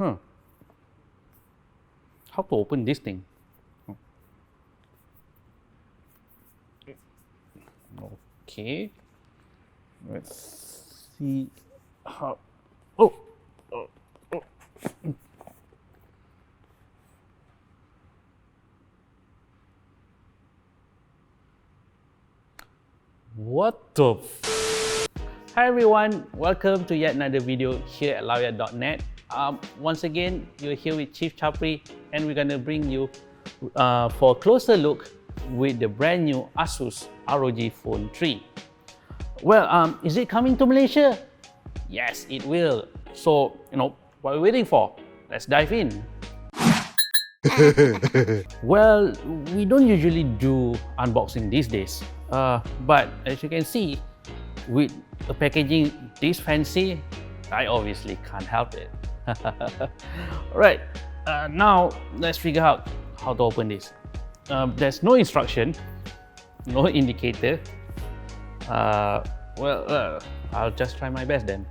How to open this thing? Okay. Let's see how. Oh. What the Hi everyone, welcome to yet another video here at Lowyat.net. Once again, you're here with Chief Chapri and we're gonna bring you for a closer look with the brand new ASUS ROG Phone 3. Well, is it coming to Malaysia? Yes, it will. So, what are we waiting for? Let's dive in. Well, we don't usually do unboxing these days, but as you can see, with the packaging this fancy, I obviously can't help it. Alright, now let's figure out how to open this. There's no instruction, no indicator. I'll just try my best then.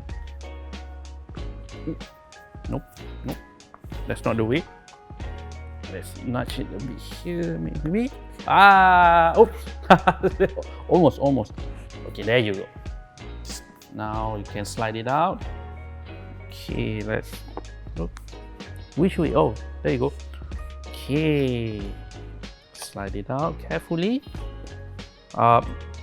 Nope, that's not the way. Let's nudge it a bit here, maybe. Oops! Almost. Okay, there you go. Now you can slide it out. Okay, let's look. Which way? Oh, there you go. Okay, slide it out carefully.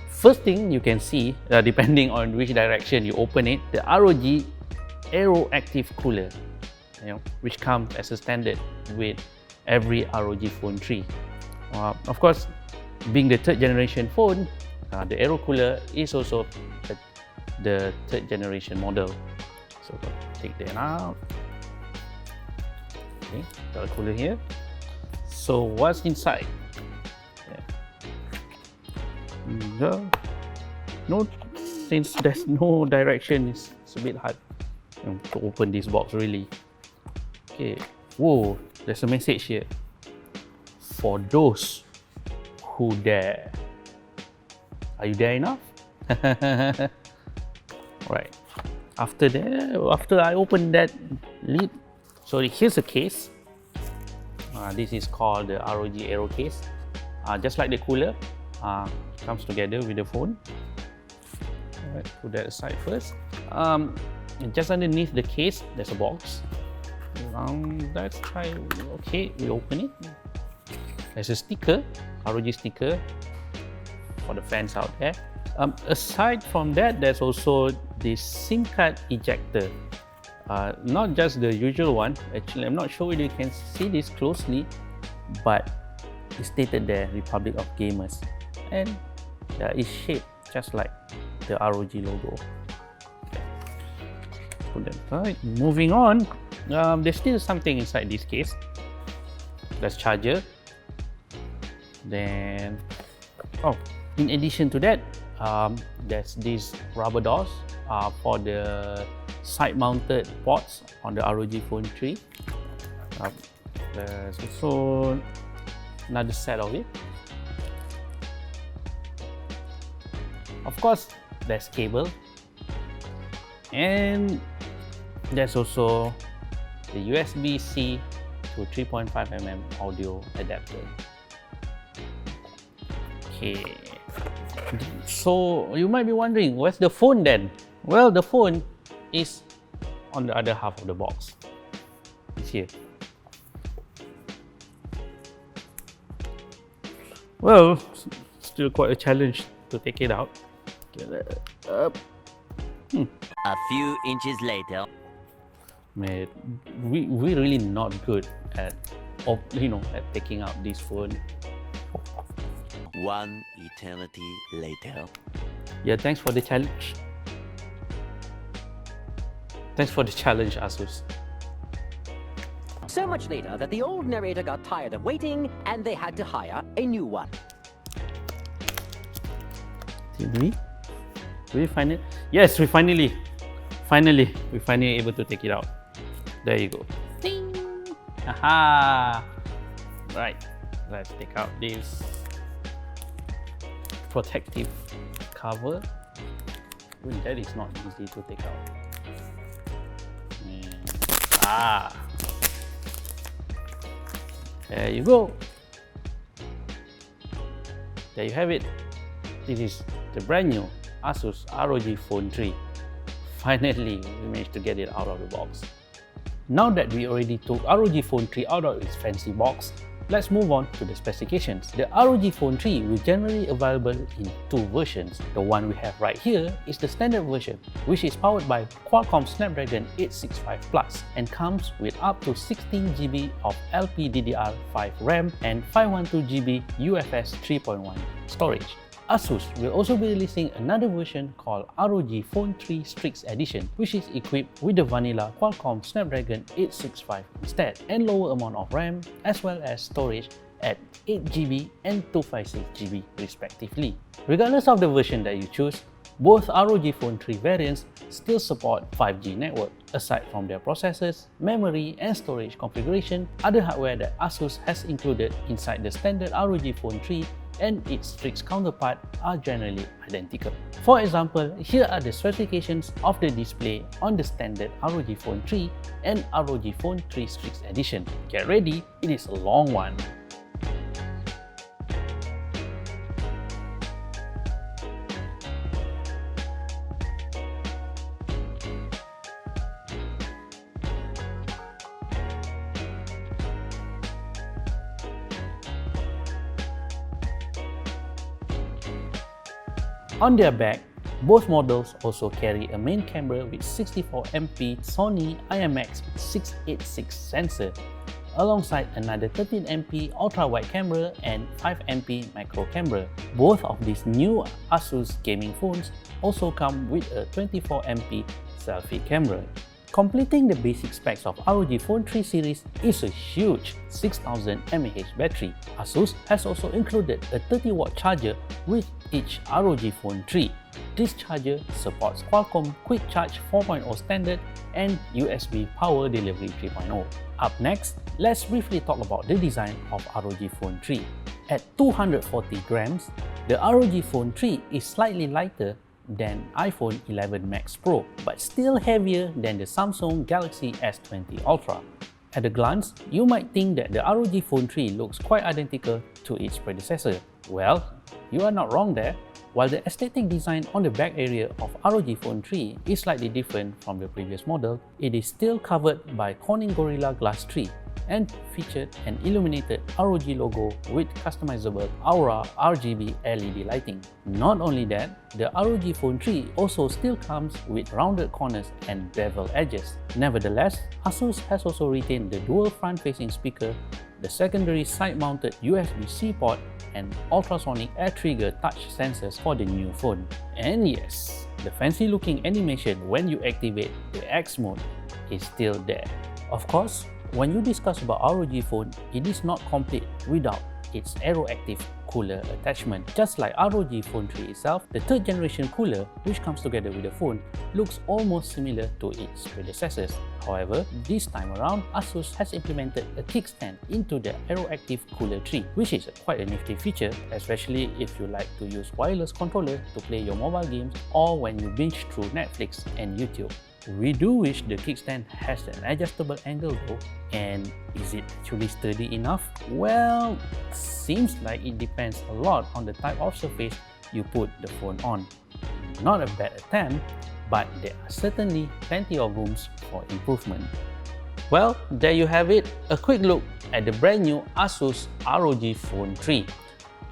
First thing you can see, depending on which direction you open it, the ROG Aero Active Cooler, which comes as a standard with every ROG Phone 3. Of course, being the third generation phone, the Aero Cooler is also the third generation model. So take that out. Okay, got a cooler here. So what's inside? Since there's no direction, it's a bit hard to open this box really. Okay, whoa, there's a message here. For those who dare. Are you there enough? Right. After I open that lid, sorry, here's a case. This is called the ROG Aero case. Just like the cooler, comes together with the phone. Alright, put that aside first. Just underneath the case, there's a box. Let's try. Okay, we open it. There's a sticker, ROG sticker for the fans out there. Aside from that, there's also this SIM card ejector. Not just the usual one. Actually, I'm not sure whether you can see this closely, but it's stated there, Republic of Gamers, and it's shaped just like the ROG logo. Okay. Put that aside. Moving on, there's still something inside this case. There's charger. Then, in addition to that, there's these rubber doors for the side-mounted ports on the ROG Phone 3. There's also another set of it. Of course, there's cable, and there's also the USB-C to 3.5mm audio adapter. Okay, so you might be wondering, where's the phone then? Well, the phone is on the other half of the box. It's here. Well, still quite a challenge to take it out. Get it up. A few inches later. Man, we're really not good at taking out this phone. One eternity later. Yeah, thanks for the challenge. Thanks for the challenge, ASUS. So much later that the old narrator got tired of waiting and they had to hire a new one. Did we find it? Yes, we finally able to take it out. There you go. Ding! Aha! Right, let's take out this protective cover. That is not easy to take out. There you go. There you have it. This is the brand new ASUS ROG Phone 3. Finally, we managed to get it out of the box. Now that we already took ROG Phone 3 out of its fancy box, let's move on to the specifications. The ROG Phone 3 will generally available in two versions. The one we have right here is the standard version, which is powered by Qualcomm Snapdragon 865 Plus and comes with up to 16GB of LPDDR5 RAM and 512GB UFS 3.1 storage. ASUS will also be releasing another version called ROG Phone 3 Strix Edition, which is equipped with the vanilla Qualcomm Snapdragon 865 instead, and lower amount of RAM as well as storage at 8GB and 256GB respectively. Regardless of the version that you choose, both ROG Phone 3 variants still support 5G network. Aside from their processors, memory and storage configuration, other hardware that ASUS has included inside the standard ROG Phone 3 and its Strix counterpart are generally identical. For example, here are the specifications of the display on the standard ROG Phone 3 and ROG Phone 3 Strix Edition. Get ready, it is a long one. On their back, both models also carry a main camera with 64MP Sony IMX686 sensor, alongside another 13MP ultra-wide camera and 5MP macro camera. Both of these new ASUS gaming phones also come with a 24MP selfie camera. Completing the basic specs of ROG Phone 3 series is a huge 6000 mAh battery. ASUS has also included a 30W charger with each ROG Phone 3. This charger supports Qualcomm Quick Charge 4.0 standard and USB Power Delivery 3.0. Up next, let's briefly talk about the design of ROG Phone 3. At 240 grams, the ROG Phone 3 is slightly lighter than iPhone 11 Max Pro, but still heavier than the Samsung Galaxy S20 Ultra. At a glance, you might think that the ROG Phone 3 looks quite identical to its predecessor. Well, you are not wrong there. While the aesthetic design on the back area of ROG Phone 3 is slightly different from the previous model, it is still covered by Corning Gorilla Glass 3 and featured an illuminated ROG logo with customizable Aura RGB LED lighting. Not only that, the ROG Phone 3 also still comes with rounded corners and bevel edges. Nevertheless, ASUS has also retained the dual front-facing speaker, the secondary side-mounted USB-C port, and ultrasonic air trigger touch sensors for the new phone. And yes, the fancy-looking animation when you activate the X mode is still there. Of course, when you discuss about ROG Phone, it is not complete without its AeroActive cooler attachment. Just like ROG Phone 3 itself, the third generation cooler, which comes together with the phone, looks almost similar to its predecessors. However, this time around, ASUS has implemented a kickstand into the AeroActive Cooler 3, which is quite a nifty feature, especially if you like to use wireless controller to play your mobile games or when you binge through Netflix and YouTube. We do wish the kickstand has an adjustable angle though, and is it actually sturdy enough? Well, seems like it depends a lot on the type of surface you put the phone on. Not a bad attempt, but there are certainly plenty of rooms for improvement. Well, there you have it, a quick look at the brand new ASUS ROG Phone 3.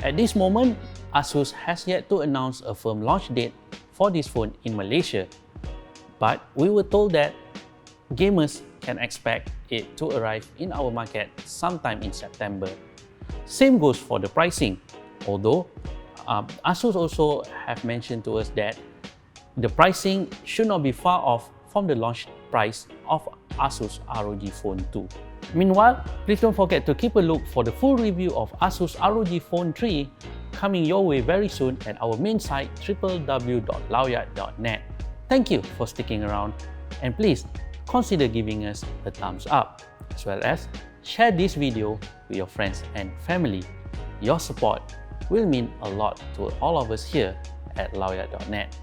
At this moment, ASUS has yet to announce a firm launch date for this phone in Malaysia, but we were told that gamers can expect it to arrive in our market sometime in September. Same goes for the pricing, although ASUS also have mentioned to us that the pricing should not be far off from the launch price of ASUS ROG Phone 2. Meanwhile, please don't forget to keep a look for the full review of ASUS ROG Phone 3 coming your way very soon at our main site www.lowyat.net. Thank you for sticking around, and please consider giving us a thumbs up, as well as share this video with your friends and family. Your support will mean a lot to all of us here at Lowyat.net.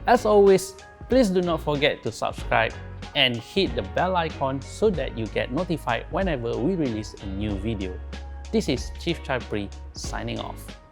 As always, please do not forget to subscribe, and hit the bell icon so that you get notified whenever we release a new video. This is Chief Chai Pri signing off.